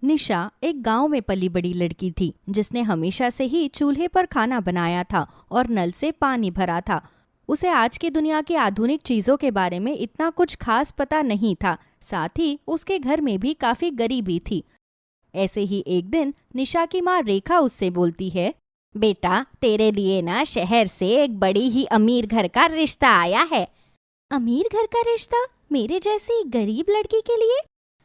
निशा एक गांव में पली बड़ी लड़की थी जिसने हमेशा से ही चूल्हे पर खाना बनाया था और नल से पानी भरा था। उसे आज की दुनिया की आधुनिक चीजों के बारे में इतना कुछ खास पता नहीं था। साथ ही उसके घर में भी काफी गरीबी थी। ऐसे ही एक दिन निशा की माँ रेखा उससे बोलती है, बेटा तेरे लिए ना शहर से एक बड़ी ही अमीर घर का रिश्ता आया है। अमीर घर का रिश्ता? मेरे जैसी गरीब लड़की के लिए?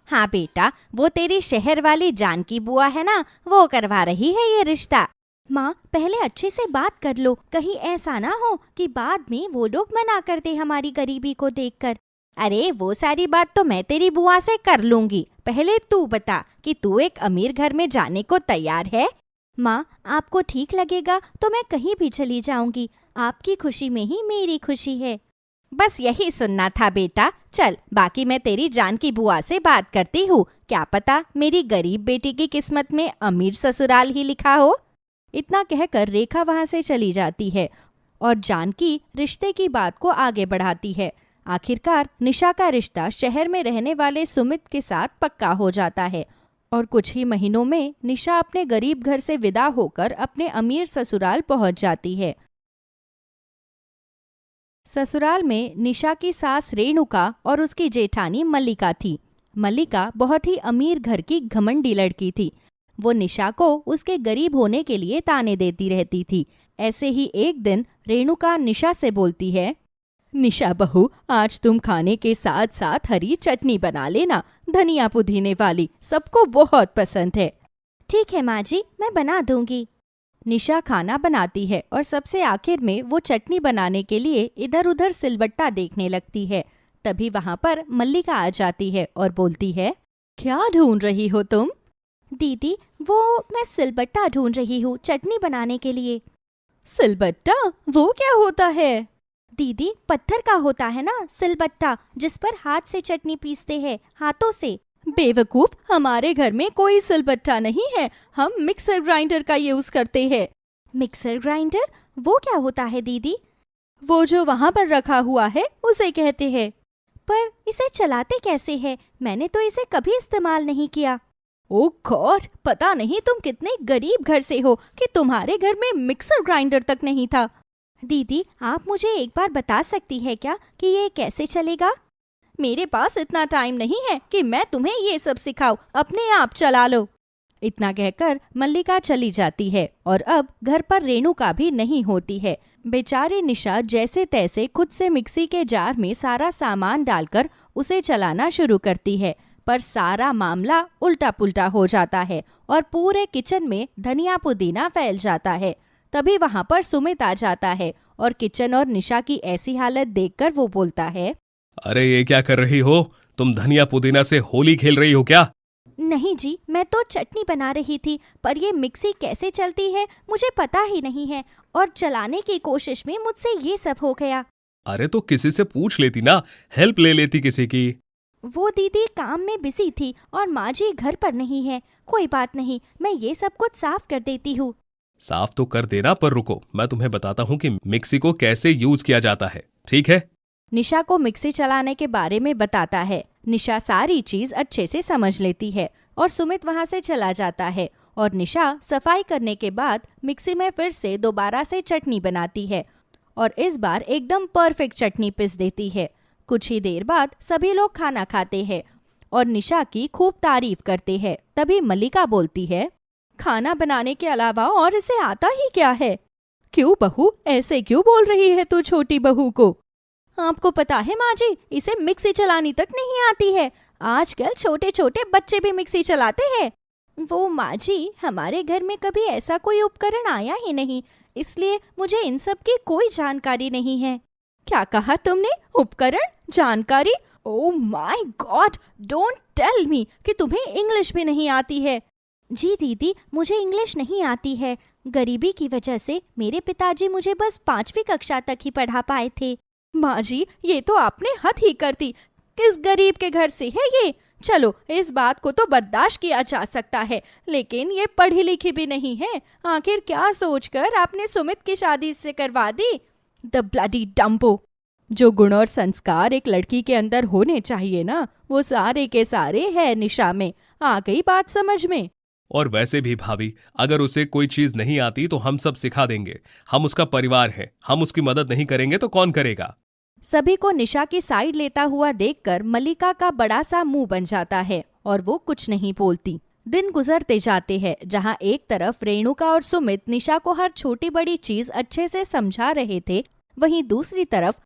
हाँ बेटा, वो तेरी शहर वाली जानकी बुआ है ना, वो करवा रही है ये रिश्ता। माँ पहले अच्छे से बात कर लो, कहीं ऐसा ना हो कि बाद में वो लोग मना कर दे हमारी गरीबी को देखकर। अरे वो सारी बात तो मैं तेरी बुआ से कर लूंगी, पहले तू बता कि तू एक अमीर घर में जाने को तैयार है? माँ आपको ठीक लगेगा तो मैं कहीं भी चली जाऊंगी, आपकी खुशी में ही मेरी खुशी है। बस यही सुनना था बेटा, चल बाकी मैं तेरी जान की बुआ से बात करती हूँ, क्या पता मेरी गरीब बेटी की किस्मत में अमीर ससुराल ही लिखा हो। इतना कहकर रेखा वहां से चली जाती है और जानकी रिश्ते की बात को आगे बढ़ाती है। आखिरकार निशा का रिश्ता शहर में रहने वाले सुमित के साथ पक्का हो जाता है और कुछ ही महीनों में निशा अपने गरीब घर से विदा होकर अपने अमीर ससुराल पहुंच जाती है। ससुराल में निशा की सास रेणुका और उसकी जेठानी मल्लिका थी। मल्लिका बहुत ही अमीर घर की घमंडी लड़की थी। वो निशा को उसके गरीब होने के लिए ताने देती रहती थी। ऐसे ही एक दिन रेणुका निशा से बोलती है, निशा बहू, आज तुम खाने के साथ साथ हरी चटनी बना लेना, धनिया पुदीने वाली, सबको बहुत पसंद है। ठीक है माँ जी, मैं बना दूंगी। निशा खाना बनाती है और सबसे आखिर में वो चटनी बनाने के लिए इधर उधर सिलबट्टा देखने लगती है। तभी वहां पर मल्लिका आ जाती है और बोलती है, क्या ढूंढ रही हो तुम? दीदी वो मैं सिलबट्टा ढूंढ रही हूँ चटनी बनाने के लिए। सिलबट्टा? वो क्या होता है? दीदी पत्थर का होता है ना सिलबट्टा, जिस पर हाथ से चटनी पीसते हैं, हाथों से। बेवकूफ, हमारे घर में कोई सिलबट्टा नहीं है, हम मिक्सर ग्राइंडर का यूज करते हैं। Mixer grinder? वो क्या होता है दीदी? वो जो वहाँ पर रखा हुआ है उसे कहते हैं। पर इसे चलाते कैसे हैं? मैंने तो इसे कभी इस्तेमाल नहीं किया। ओह गॉड, पता नहीं तुम कितने गरीब घर से हो कि तुम्हारे घर में मिक्सर ग्राइंडर तक नहीं था। दीदी आप मुझे एक बार बता सकती है क्या कि ये कैसे चलेगा? मेरे पास इतना टाइम नहीं है कि मैं तुम्हें ये सब सिखाऊं, अपने आप चला लो। इतना कहकर मल्लिका चली जाती है और अब घर पर रेणुका भी नहीं होती है। बेचारी निशा जैसे तैसे खुद से मिक्सी के जार में सारा सामान डालकर उसे चलाना शुरू करती है, पर सारा मामला उल्टा पुल्टा हो जाता है और पूरे किचन में धनिया पुदीना फैल जाता है। तभी वहां पर सुमित आ जाता है और किचन और निशा की ऐसी हालत देखकर वो बोलता है, अरे ये क्या कर रही हो? तुम धनिया पुदीना से होली खेल रही हो क्या? नहीं जी, मैं तो चटनी बना रही थी, पर ये मिक्सी कैसे चलती है मुझे पता ही नहीं है और चलाने की कोशिश में मुझसे ये सब हो गया। अरे तो किसी से पूछ लेती ना, हेल्प ले लेती किसी की। वो दीदी काम में बिजी थी और माँ जी घर पर नहीं है। कोई बात नहीं, मैं ये सब कुछ साफ कर देती हूँ। साफ तो कर देना, पर रुको, मैं तुम्हें बताता हूँ कि मिक्सी को कैसे यूज किया जाता है, ठीक है? निशा को मिक्सी चलाने के बारे में बताता है। निशा सारी चीज अच्छे से समझ लेती है और सुमित वहां से चला जाता है और निशा सफाई करने के बाद मिक्सी में फिर से दोबारा से चटनी बनाती है और इस बार एकदम परफेक्ट चटनी पीस देती है। कुछ ही देर बाद सभी लोग खाना खाते हैं और निशा की खूब तारीफ करते हैं। तभी मल्लिका बोलती है, खाना बनाने के अलावा और इसे आता ही क्या है? क्यों बहू, ऐसे क्यों बोल रही है तू छोटी बहू को? आपको पता है माँ जी, इसे मिक्सी चलानी तक नहीं आती है। आजकल छोटे छोटे बच्चे भी मिक्सी चलाते हैं। वो माँ जी, हमारे घर में कभी ऐसा कोई उपकरण आया ही नहीं, इसलिए मुझे इन सब की कोई जानकारी नहीं है। क्या कहा तुमने? उपकरण? जानकारी? Oh my god, don't tell me कि तुम्हें इंग्लिश भी नहीं आती है। जी दीदी, मुझे इंग्लिश नहीं आती है। गरीबी की वजह से मेरे पिताजी मुझे बस 5वीं कक्षा तक ही पढ़ा पाए थे। माँ जी, ये तो आपने हद ही कर दी। किस गरीब के घर से है ये? चलो, इस बात को तो बर्दाश्त किया जा सकता है, लेकिन ये पढ़ी लिखी भी नहीं है। आखिर क्या सोचकर आपने सुमित की शादी इससे करवा दी? The bloody Dumbo. जो गुण और संस्कार एक लड़की के अंदर होने चाहिए ना, वो सारे के सारे है निशा में। आ गई बात समझ में? और वैसे भी भाभी, अगर उसे कोई चीज नहीं आती तो हम सब सिखा देंगे। हम उसका परिवार है, हम उसकी मदद नहीं करेंगे तो कौन करेगा? सभी को निशा की साइड लेता हुआ देखकर मल्लिका का बड़ा सा मुंह बन जाता है और वो कुछ नहीं बोलती। दिन गुजरते जाते हैं, जहां एक तरफ रेणुका और सुमित निशा को हर छोटी बड़ी चीज अच्छे से समझा रहे थे, वहीं दूसरी तरफ